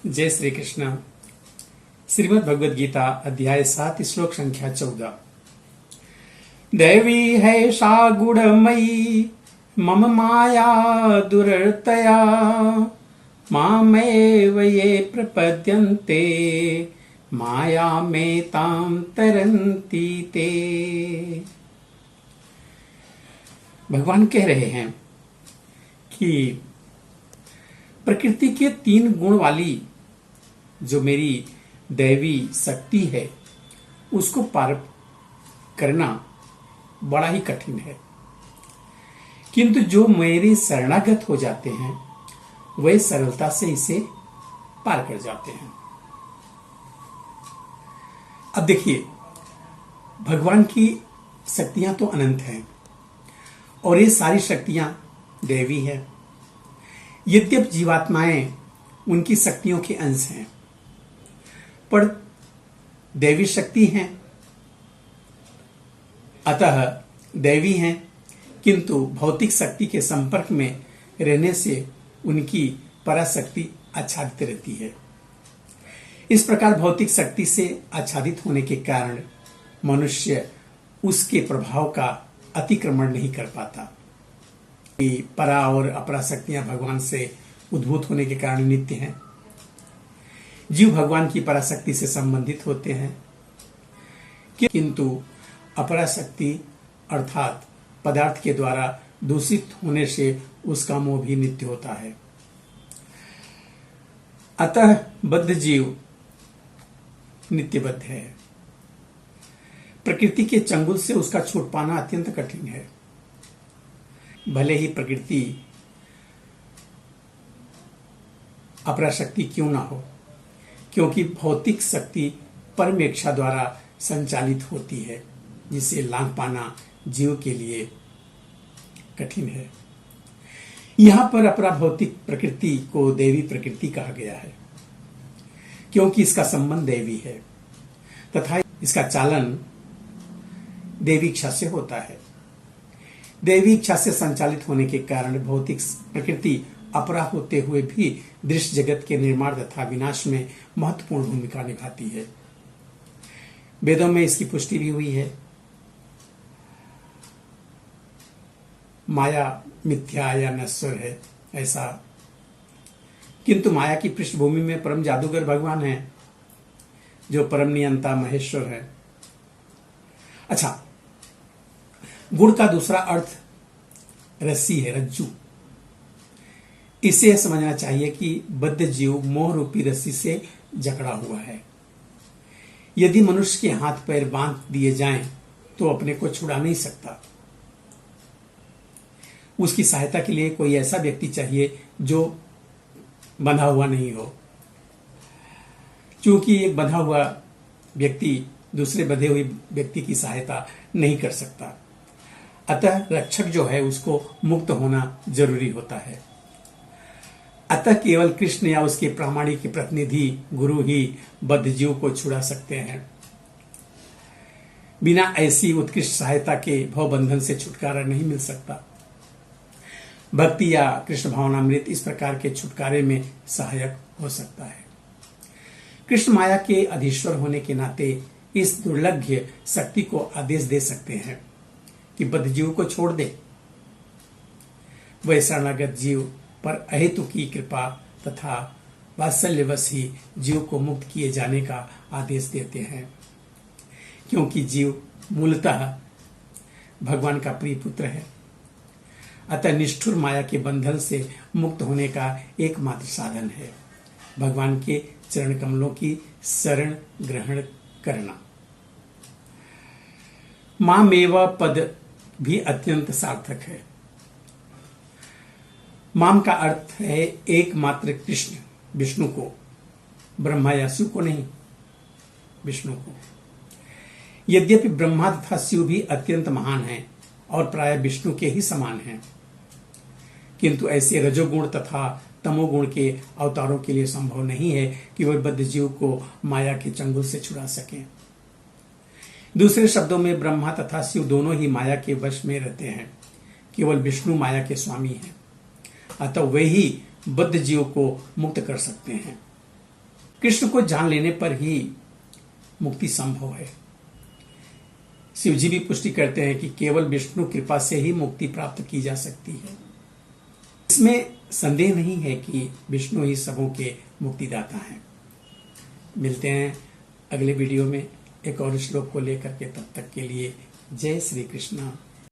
जय श्री कृष्ण। श्रीमद् भगवद गीता अध्याय 7 श्लोक संख्या 14। दैवी है सा गुणमयी मम माया दुरतया मामेव ये प्रपद्यन्ते माया में ताम तरन्ति ते। भगवान कह रहे हैं कि प्रकृति के 3 गुण वाली जो मेरी दैवी शक्ति है उसको पार करना बड़ा ही कठिन है, किंतु जो मेरे शरणागत हो जाते हैं वे सरलता से इसे पार कर जाते हैं। अब देखिए, भगवान की शक्तियां तो अनंत हैं और ये सारी शक्तियां दैवी है। यद्यप जीवात्माएं उनकी शक्तियों के अंश हैं, पर दैवी शक्ति हैं, अतः दैवी हैं, किंतु भौतिक शक्ति के संपर्क में रहने से उनकी पराशक्ति आच्छादित रहती है। इस प्रकार भौतिक शक्ति से आच्छादित होने के कारण मनुष्य उसके प्रभाव का अतिक्रमण नहीं कर पाता। परा और अपरा शक्तियां भगवान से उद्भूत होने के कारण नित्य हैं। जीव भगवान की पराशक्ति से संबंधित होते हैं, किंतु अपरा शक्ति अर्थात पदार्थ के द्वारा दूषित होने से उसका मोह भी नित्य होता है। अतः बद्ध जीव नित्यबद्ध है। प्रकृति के चंगुल से उसका छूट पाना अत्यंत कठिन है। भले ही प्रकृति अपरा शक्ति क्यों ना हो, क्योंकि भौतिक शक्ति परम इच्छा द्वारा संचालित होती है, जिसे लांघ पाना जीव के लिए कठिन है। यहां पर अपरा भौतिक प्रकृति को देवी प्रकृति कहा गया है, क्योंकि इसका संबंध देवी है तथा इसका चालन देवी इच्छा से होता है। देवी इच्छा से संचालित होने के कारण भौतिक प्रकृति अपरा होते हुए भी दृश्य जगत के निर्माण तथा विनाश में महत्वपूर्ण भूमिका निभाती है। वेदों में इसकी पुष्टि भी हुई है। माया मिथ्या या नश्वर है ऐसा, किंतु माया की पृष्ठभूमि में परम जादूगर भगवान है जो परम नियंता महेश्वर है। अच्छा, गुण का दूसरा अर्थ रस्सी है, रज्जू। इसे समझना चाहिए कि बद्ध जीव मोह रूपी रस्सी से जकड़ा हुआ है। यदि मनुष्य के हाथ पैर बांध दिए जाएं तो अपने को छुड़ा नहीं सकता। उसकी सहायता के लिए कोई ऐसा व्यक्ति चाहिए जो बंधा हुआ नहीं हो, क्योंकि एक बंधा हुआ व्यक्ति दूसरे बंधे हुए व्यक्ति की सहायता नहीं कर सकता। अतः रक्षक जो है उसको मुक्त होना जरूरी होता है। अतः केवल कृष्ण या उसके प्रामाणिक प्रतिनिधि गुरु ही बद्ध जीव को छुड़ा सकते हैं। बिना ऐसी उत्कृष्ट सहायता के भवबंधन से छुटकारा नहीं मिल सकता। भक्ति या कृष्ण भावनामृत इस प्रकार के छुटकारे में सहायक हो सकता है। कृष्ण माया के अधीश्वर होने के नाते इस दुर्लभ्य शक्ति को आदेश दे सकते हैं कि बद्ध जीव को छोड़ दे। वह शरणागत जीव पर अहेतु की कृपा तथा वात्सल्यवश ही जीव को मुक्त किए जाने का आदेश देते हैं, क्योंकि जीव मूलतः भगवान का प्रिय पुत्र है। अतः निष्ठुर माया के बंधन से मुक्त होने का एकमात्र साधन है भगवान के चरण कमलों की शरण ग्रहण करना। मामेव पद भी अत्यंत सार्थक है। माम का अर्थ है एकमात्र कृष्ण विष्णु को, ब्रह्मा या शिव को नहीं, विष्णु को। यद्यपि ब्रह्मा तथा शिव भी अत्यंत महान हैं और प्राय विष्णु के ही समान हैं, किंतु ऐसे रजोगुण तथा तमोगुण के अवतारों के लिए संभव नहीं है कि वह बद्ध जीव को माया के चंगुल से छुड़ा सकें। दूसरे शब्दों में ब्रह्मा तथा शिव दोनों ही माया के वश में रहते हैं, केवल विष्णु माया के स्वामी हैं। अतः वे ही बद्ध जीव को मुक्त कर सकते हैं। कृष्ण को जान लेने पर ही मुक्ति संभव है। शिव जी भी पुष्टि करते हैं कि केवल विष्णु कृपा से ही मुक्ति प्राप्त की जा सकती है। इसमें संदेह नहीं है कि विष्णु ही सबों के मुक्तिदाता हैं। मिलते हैं अगले वीडियो में एक और श्लोक को लेकर के। तब तक के लिए जय श्री कृष्ण।